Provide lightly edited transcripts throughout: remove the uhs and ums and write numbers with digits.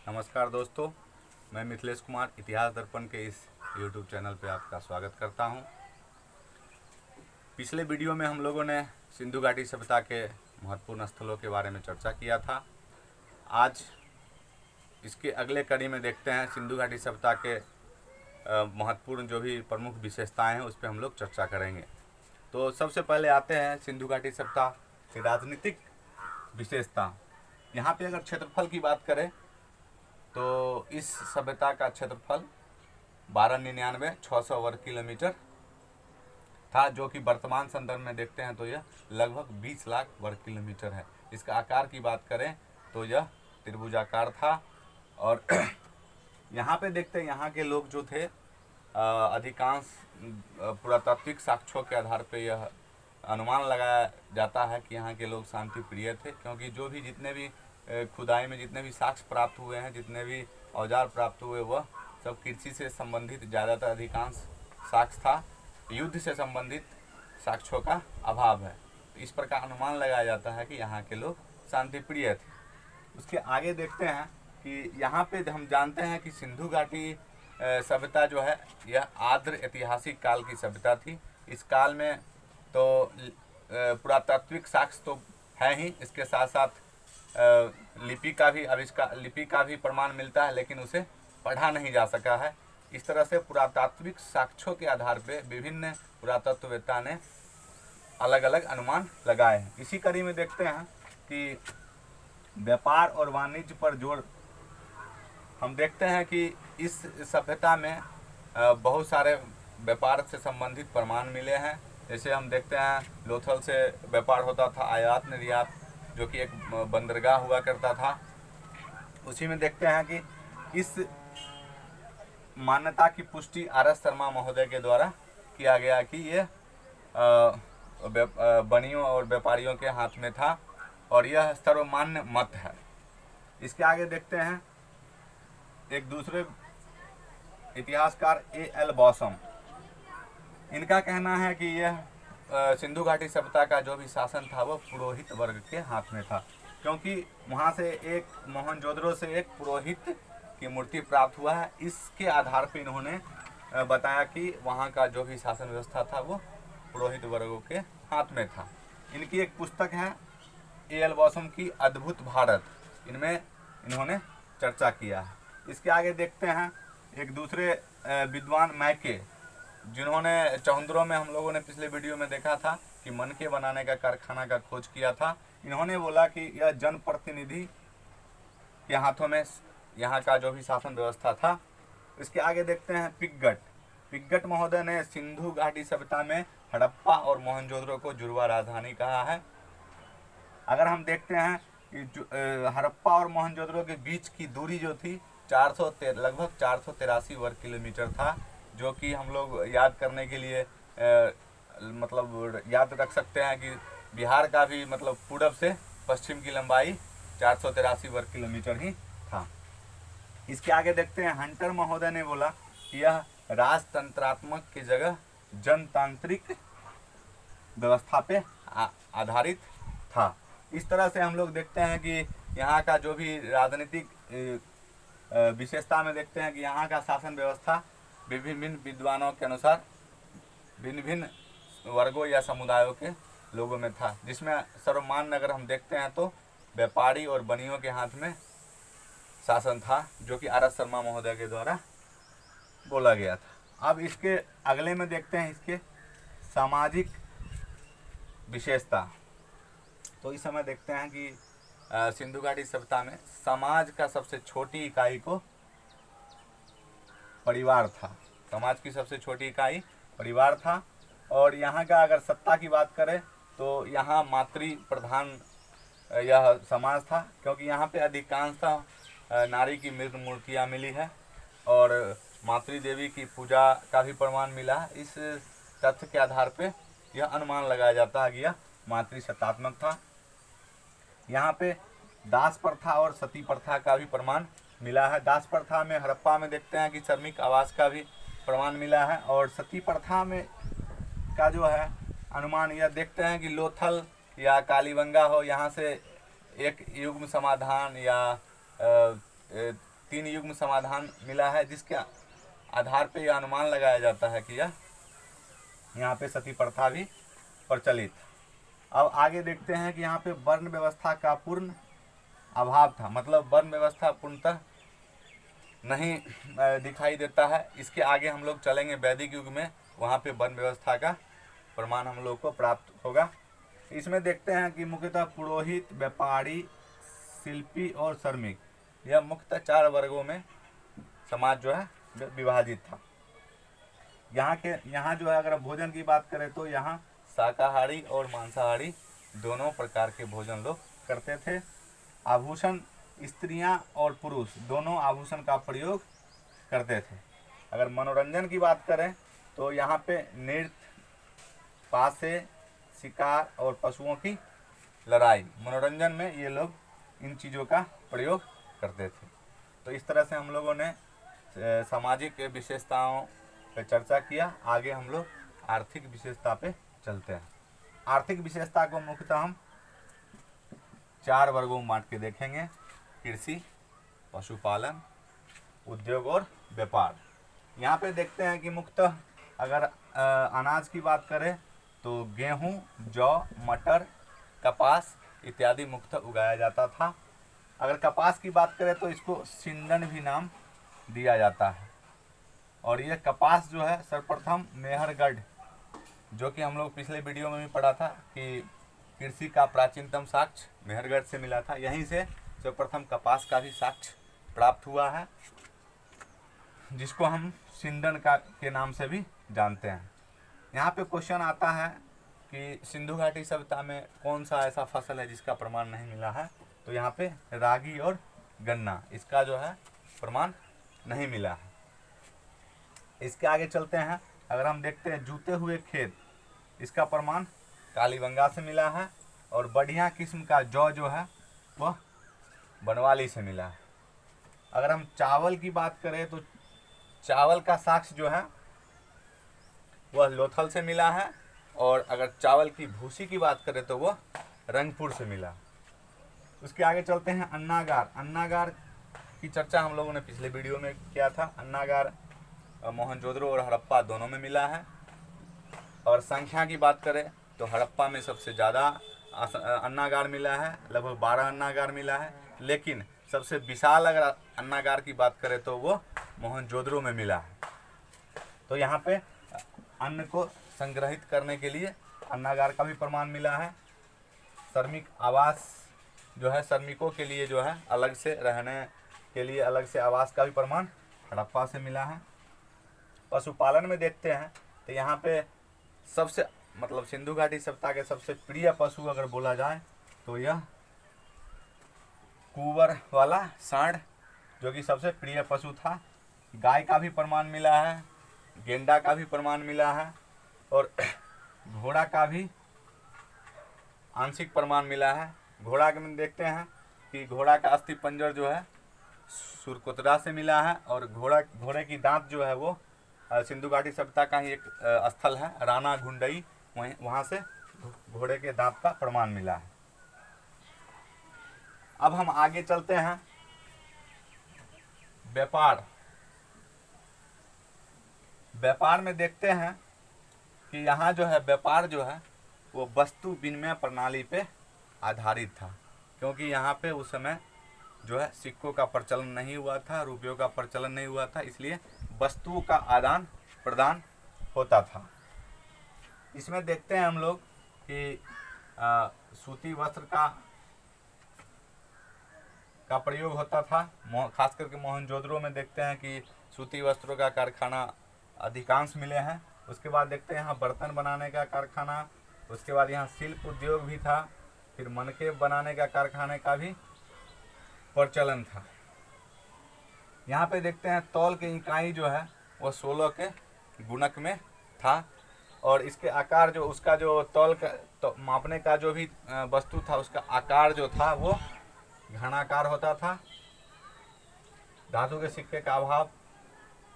नमस्कार दोस्तों, मैं मिथिलेश कुमार इतिहास दर्पण के इस YouTube चैनल पे आपका स्वागत करता हूं। पिछले वीडियो में हम लोगों ने सिंधु घाटी सभ्यता के महत्वपूर्ण स्थलों के बारे में चर्चा किया था। आज इसके अगले कड़ी में देखते हैं सिंधु घाटी सभ्यता के महत्वपूर्ण जो भी प्रमुख विशेषताएं हैं उस पर हम लोग चर्चा करेंगे। तो सबसे पहले आते हैं सिंधु घाटी सभ्यता की राजनीतिक विशेषता। यहाँ पे अगर क्षेत्रफल की बात करें तो इस सभ्यता का क्षेत्रफल 1299,600 वर्ग किलोमीटर था, जो कि वर्तमान संदर्भ में देखते हैं तो यह लगभग 20 लाख वर्ग किलोमीटर है। इसका आकार की बात करें तो यह त्रिभुजाकार था। और यहाँ पे देखते हैं यहाँ के लोग जो थे अधिकांश पुरातात्विक साक्ष्यों के आधार पर यह अनुमान लगाया जाता है कि यहाँ के लोग शांति प्रिय थे, क्योंकि जो भी जितने भी खुदाई में जितने भी साक्ष्य प्राप्त हुए हैं, जितने भी औजार प्राप्त हुए, वह सब कृषि से संबंधित ज़्यादातर अधिकांश साक्ष्य था। युद्ध से संबंधित साक्ष्यों का अभाव है। तो इस प्रकार अनुमान लगाया जाता है कि यहाँ के लोग शांति प्रिय थे। उसके आगे देखते हैं कि यहाँ पे हम जानते हैं कि सिंधु घाटी सभ्यता जो है यह आर्द्र ऐतिहासिक काल की सभ्यता थी। इस काल में तो पुरातात्विक साक्ष्य तो है ही, इसके साथ साथ लिपि का भी प्रमाण मिलता है, लेकिन उसे पढ़ा नहीं जा सका है। इस तरह से पुरातात्विक साक्ष्यों के आधार पर विभिन्न पुरातत्ववेत्ता ने अलग अलग अनुमान लगाए हैं। इसी कड़ी में देखते हैं कि व्यापार और वाणिज्य पर जोर हम देखते हैं कि इस सभ्यता में बहुत सारे व्यापार से संबंधित प्रमाण मिले हैं। जैसे हम देखते हैं लोथल से व्यापार होता था, आयात निर्यात, जो कि एक बंदरगाह हुआ करता था। उसी में देखते हैं कि इस मान्यता की पुष्टि आर.एस. शर्मा महोदय के द्वारा किया गया कि ये बनियों और व्यापारियों के हाथ में था और यह सर्वमान्य मत है। इसके आगे देखते हैं एक दूसरे इतिहासकार ए.एल. बॉसम। इनका कहना है कि यह सिंधु घाटी सभ्यता का जो भी शासन था वो पुरोहित वर्ग के हाथ में था, क्योंकि वहाँ से एक मोहनजोदड़ो से एक पुरोहित की मूर्ति प्राप्त हुआ है। इसके आधार पर इन्होंने बताया कि वहाँ का जो भी शासन व्यवस्था था वो पुरोहित वर्गों के हाथ में था। इनकी एक पुस्तक है ए.एल. बॉसम की अद्भुत भारत, इनमें इन्होंने चर्चा किया है। इसके आगे देखते हैं एक दूसरे विद्वान मैके, जिन्होंने चौहंदरों में हम लोगों ने पिछले वीडियो में देखा था कि मनके बनाने का कारखाना का खोज किया था। इन्होंने बोला कि यह जनप्रतिनिधि के हाथों में यहाँ का जो भी शासन व्यवस्था था। इसके आगे देखते हैं पिग्गट महोदय ने सिंधु घाटी सभ्यता में हड़प्पा और मोहनजोदड़ो को जुड़वा राजधानी कहा है। अगर हम देखते हैं कि हड़प्पा और मोहनजोदड़ो के बीच की दूरी जो थी लगभग 483 वर्ग किलोमीटर था, जो कि हम लोग याद करने के लिए मतलब याद रख सकते हैं कि बिहार का भी मतलब पूरब से पश्चिम की लंबाई 483 वर्ग किलोमीटर ही था। इसके आगे देखते हैं हंटर महोदय ने बोला कि यह राजतंत्रात्मक की जगह जनतांत्रिक व्यवस्था पे आधारित था। इस तरह से हम लोग देखते हैं कि यहाँ का जो भी राजनीतिक विशेषता में देखते हैं कि यहाँ का शासन व्यवस्था विभिन्न विद्वानों के अनुसार भिन्न भिन्न वर्गों या समुदायों के लोगों में था, जिसमें सर्वमान्य अगर हम देखते हैं तो व्यापारी और बनियों के हाथ में शासन था, जो कि आर.एस. शर्मा महोदय के द्वारा बोला गया था। अब इसके अगले में देखते हैं इसके सामाजिक विशेषता। तो इस समय देखते हैं कि सिंधु घाटी सभ्यता में समाज का सबसे छोटी इकाई को परिवार था। समाज की सबसे छोटी इकाई परिवार था। और यहाँ का अगर सत्ता की बात करें तो यहाँ मातृ प्रधान यह समाज था, क्योंकि यहाँ पे अधिकांशतः नारी की मृत मूर्तियाँ मिली है और मातृ देवी की पूजा का भी प्रमाण मिला है। इस तथ्य के आधार पे यह अनुमान लगाया जाता है कि यह मातृ सत्तात्मक था। यहाँ पे दास प्रथा और सती प्रथा का भी प्रमाण मिला है। दास प्रथा में हड़प्पा में देखते हैं कि श्रमिक आवास का भी प्रमाण मिला है, और सती प्रथा में का जो है अनुमान यह देखते हैं कि लोथल या कालीबंगा हो, यहाँ से एक युग्म समाधान या 3 युग्म समाधान मिला है, जिसके आधार पे यह अनुमान लगाया जाता है कि यह यहाँ पे सती प्रथा भी प्रचलित। अब आगे देखते हैं कि यहाँ पे वर्ण व्यवस्था का पूर्ण अभाव था, मतलब वर्ण व्यवस्था पूर्णतः नहीं दिखाई देता है। इसके आगे हम लोग चलेंगे वैदिक युग में, वहाँ पे वर्ण व्यवस्था का प्रमाण हम लोग को प्राप्त होगा। इसमें देखते हैं कि मुख्यतः पुरोहित, व्यापारी, शिल्पी और श्रमिक, यह मुख्यतः 4 वर्गों में समाज जो है विभाजित था। यहाँ जो है अगर भोजन की बात करें तो यहाँ शाकाहारी और मांसाहारी दोनों प्रकार के भोजन लोग करते थे। आभूषण, स्त्रियां और पुरुष दोनों आभूषण का प्रयोग करते थे। अगर मनोरंजन की बात करें तो यहाँ पे नृत्य, पासे, शिकार और पशुओं की लड़ाई, मनोरंजन में ये लोग इन चीज़ों का प्रयोग करते थे। तो इस तरह से हम लोगों ने सामाजिक विशेषताओं पे चर्चा किया। आगे हम लोग आर्थिक विशेषता पे चलते हैं। आर्थिक विशेषता को मुख्यतः हम 4 वर्गों में बांट के देखेंगे: कृषि, पशुपालन, उद्योग और व्यापार। यहाँ पे देखते हैं कि मुख्यतः अगर अनाज की बात करें तो गेहूँ, जौ, मटर, कपास इत्यादि मुख्यतः उगाया जाता था। अगर कपास की बात करें तो इसको सिंडन भी नाम दिया जाता है। और ये कपास जो है सर्वप्रथम मेहरगढ़, जो कि हम लोग पिछले वीडियो में भी पढ़ा था कि कृषि का प्राचीनतम साक्ष्य मेहरगढ़ से मिला था। यहीं से सर्वप्रथम कपास का भी साक्ष्य प्राप्त हुआ है, जिसको हम सिंडन का के नाम से भी जानते हैं। यहाँ पे क्वेश्चन आता है कि सिंधु घाटी सभ्यता में कौन सा ऐसा फसल है जिसका प्रमाण नहीं मिला है, तो यहाँ पे रागी और गन्ना, इसका जो है प्रमाण नहीं मिला है। इसके आगे चलते हैं। अगर हम देखते हैं जूते हुए खेत, इसका प्रमाण कालीबंगा से मिला है। और बढ़िया किस्म का जौ जो है वह बनवाली से मिला है। अगर हम चावल की बात करें तो चावल का साक्ष्य जो है वह लोथल से मिला है। और अगर चावल की भूसी की बात करें तो वह रंगपुर से मिला। उसके आगे चलते हैं अन्नागार। अन्नागार की चर्चा हम लोगों ने पिछले वीडियो में किया था। अन्नागार मोहनजोदड़ो और हड़प्पा दोनों में मिला है। और संख्या की बात करें तो हड़प्पा में सबसे ज़्यादा अन्नागार मिला है, लगभग 12 अन्नागार मिला है। लेकिन सबसे विशाल अगर अन्नागार की बात करें तो वो मोहनजोदड़ो में मिला है। तो यहाँ पे अन्न को संग्रहित करने के लिए अन्नागार का भी प्रमाण मिला है। श्रमिक आवास जो है, श्रमिकों के लिए जो है अलग से रहने के लिए अलग से आवास का भी प्रमाण हड़प्पा से मिला है। पशुपालन में देखते हैं तो यहाँ पे सबसे मतलब सिंधु घाटी सभ्यता के सबसे प्रिय पशु अगर बोला जाए तो यह कुंवर वाला सांड, जो कि सबसे प्रिय पशु था। गाय का भी प्रमाण मिला है, गेंडा का भी प्रमाण मिला है और घोड़ा का भी आंशिक प्रमाण मिला है। घोड़ा के में देखते हैं कि घोड़ा का अस्थि पंजर जो है सुरकोतरा से मिला है। और घोड़े की दांत जो है वो सिंधु घाटी सभ्यता का ही एक स्थल है, राना घुंडई, वहाँ से घोड़े के दांत का प्रमाण मिला है। अब हम आगे चलते हैं। व्यापार में देखते हैं कि यहाँ जो है व्यापार जो है वो वस्तु विनिमय प्रणाली पे आधारित था, क्योंकि यहाँ पे उस समय जो है सिक्कों का प्रचलन नहीं हुआ था, रुपयों का प्रचलन नहीं हुआ था, इसलिए वस्तुओं का आदान प्रदान होता था। इसमें देखते हैं हम लोग कि सूती वस्त्र का प्रयोग होता था। खास करके मोहनजोदड़ो में देखते हैं कि सूती वस्त्रों का कारखाना अधिकांश मिले हैं। उसके बाद देखते हैं यहाँ बर्तन बनाने का कारखाना, उसके बाद यहाँ शिल्प उद्योग भी था, फिर मनके बनाने का कारखाने का भी प्रचलन था। यहाँ पे देखते हैं तौल के इकाई जो है वो 16 के गुणक में था। और इसके आकार जो उसका जो तौल का तो मापने का जो भी वस्तु था उसका आकार जो था वो घनाकार होता था। धातु के सिक्के का अभाव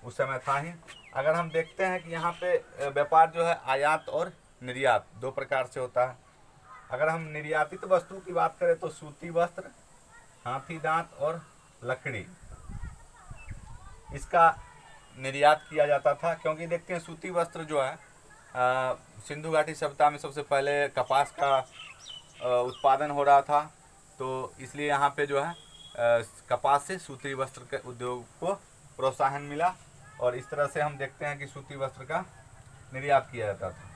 उस समय था ही। अगर हम देखते हैं कि यहाँ पे व्यापार जो है आयात और निर्यात 2 प्रकार से होता है। अगर हम निर्यातित वस्तु की बात करें तो सूती वस्त्र, हाथी दांत और लकड़ी, इसका निर्यात किया जाता था, क्योंकि देखते हैं सूती वस्त्र जो है सिंधु घाटी सभ्यता में सबसे पहले कपास का उत्पादन हो रहा था, तो इसलिए यहाँ पे जो है कपास से सूती वस्त्र के उद्योग को प्रोत्साहन मिला, और इस तरह से हम देखते हैं कि सूती वस्त्र का निर्यात किया जाता था।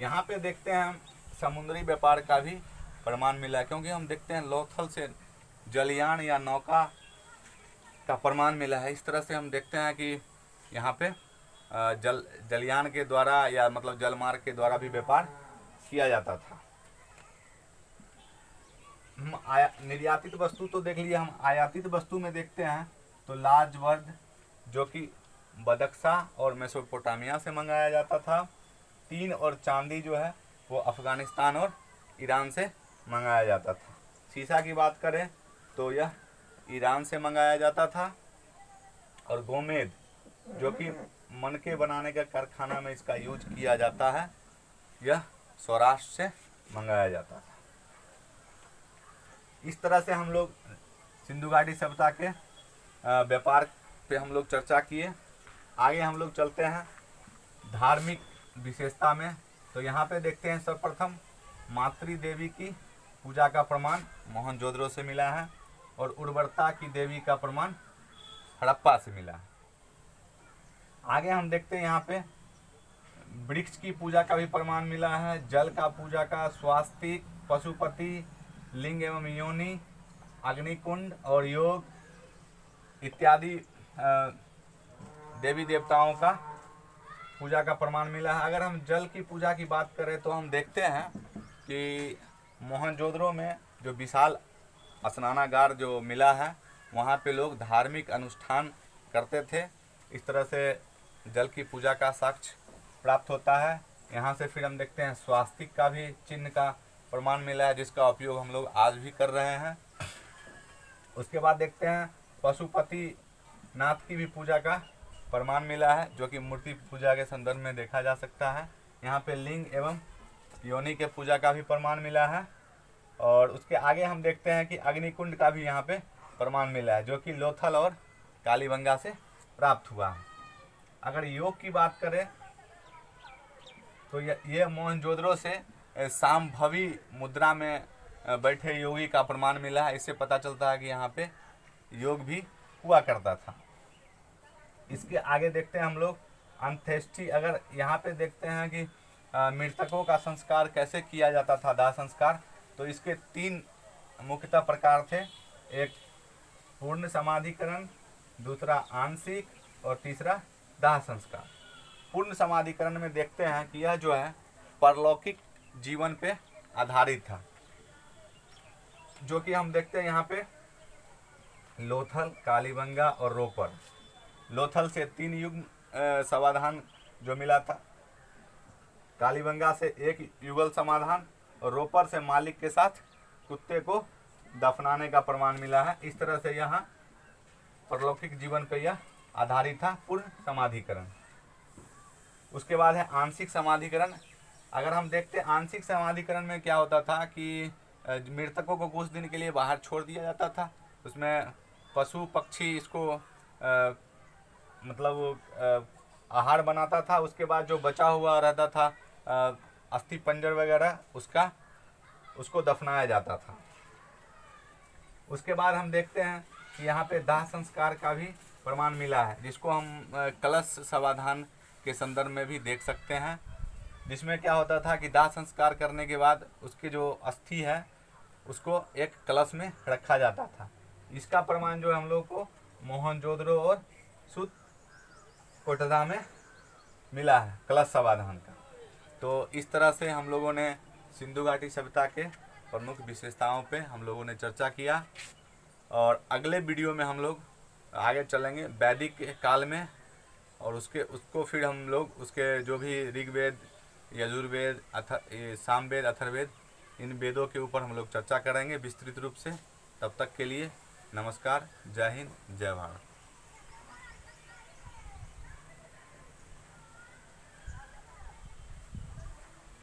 यहाँ पे देखते हैं हम समुद्री व्यापार का भी प्रमाण मिला है, क्योंकि हम देखते हैं लोथल से जलयान या नौका का प्रमाण मिला है। इस तरह से हम देखते हैं कि यहाँ पे जलयान के द्वारा या मतलब जलमार्ग के द्वारा भी व्यापार किया जाता था। हम निर्यातित वस्तु तो देख लिए, हम आयातित वस्तु में देखते हैं तो लाजवर्द जो कि बदख्शा और मेसोपोटामिया से मंगाया जाता था। टीन और चांदी जो है वो अफ़गानिस्तान और ईरान से मंगाया जाता था। शीशा की बात करें तो यह ईरान से मंगाया जाता था, और गोमेद जो कि मनके बनाने के कारखाना में इसका यूज किया जाता है, यह सौराष्ट्र से मंगाया जाता था। इस तरह से हम लोग सिंधु घाटी सभ्यता के व्यापार पे हम लोग चर्चा किए। आगे हम लोग चलते हैं धार्मिक विशेषता में। तो यहाँ पे देखते हैं सर्वप्रथम मातृ देवी की पूजा का प्रमाण मोहनजोदड़ो से मिला है, और उर्वरता की देवी का प्रमाण हड़प्पा से मिला है। आगे हम देखते हैं यहाँ पे वृक्ष की पूजा का भी प्रमाण मिला है, जल का पूजा का, स्वास्तिक, पशुपति, लिंग एवं योनि, अग्निकुंड और योग इत्यादि देवी देवताओं का पूजा का प्रमाण मिला है। अगर हम जल की पूजा की बात करें तो हम देखते हैं कि मोहनजोदड़ो में जो विशाल स्नानागार जो मिला है, वहाँ पे लोग धार्मिक अनुष्ठान करते थे। इस तरह से जल की पूजा का साक्ष्य प्राप्त होता है। यहाँ से फिर हम देखते हैं स्वास्तिक का भी चिन्ह का प्रमाण मिला है, जिसका उपयोग हम लोग आज भी कर रहे हैं। उसके बाद देखते हैं पशुपति नाथ की भी पूजा का प्रमाण मिला है, जो कि मूर्ति पूजा के संदर्भ में देखा जा सकता है। यहाँ पे लिंग एवं योनि के पूजा का भी प्रमाण मिला है। और उसके आगे हम देखते हैं कि अग्निकुंड का भी यहाँ पे प्रमाण मिला है, जो कि लोथल और कालीबंगा से प्राप्त हुआ है। अगर योग की बात करें तो ये मोहनजोदड़ो से सांभवी मुद्रा में बैठे योगी का प्रमाण मिला है। इससे पता चलता है कि यहाँ पे योग भी हुआ करता था। इसके आगे देखते हैं हम लोग अंत्येष्टि। अगर यहाँ पे देखते हैं कि मृतकों का संस्कार कैसे किया जाता था, दाह संस्कार, तो इसके 3 मुख्यतः प्रकार थे। एक पूर्ण समाधिकरण, दूसरा आंशिक और तीसरा दाह संस्कार। पूर्ण समाधिकरण में देखते हैं कि यह जो है परलौकिक जीवन पे आधारित था, जो कि हम देखते हैं यहाँ पे लोथल, कालीबंगा और रोपर। लोथल से 3 युग समाधान जो मिला था, कालीबंगा से 1 युगल समाधान, और रोपर से मालिक के साथ कुत्ते को दफनाने का प्रमाण मिला है। इस तरह से यहाँ परलौकिक जीवन पर यह आधारित था पूर्ण समाधिकरण। उसके बाद है आंशिक समाधिकरण। अगर हम देखते हैं आंशिक समाधिकरण में क्या होता था कि मृतकों को कुछ दिन के लिए बाहर छोड़ दिया जाता था। उसमें पशु पक्षी इसको आहार बनाता था। उसके बाद जो बचा हुआ रहता था अस्थि पंजर वगैरह, उसको दफनाया जाता था। उसके बाद हम देखते हैं कि यहाँ पे दाह संस्कार का भी प्रमाण मिला है, जिसको हम कलश समाधान के संदर्भ में भी देख सकते हैं, जिसमें क्या होता था कि दाह संस्कार करने के बाद उसके जो अस्थि है उसको एक कलश में रखा जाता था। इसका प्रमाण जो है हम लोग को मोहनजोदड़ो और सूत कोटदा में मिला है, कलश समाधान का। तो इस तरह से हम लोगों ने सिंधु घाटी सभ्यता के प्रमुख विशेषताओं पे हम लोगों ने चर्चा किया, और अगले वीडियो में हम लोग आगे चलेंगे वैदिक काल में, और उसको फिर हम लोग उसके जो भी ऋग्वेद, यजुर्वेद, सामवेद, अथर्ववेद, इन वेदों के ऊपर हम लोग चर्चा करेंगे विस्तृत रूप से। तब तक के लिए नमस्कार, जय हिंद, जय भारत।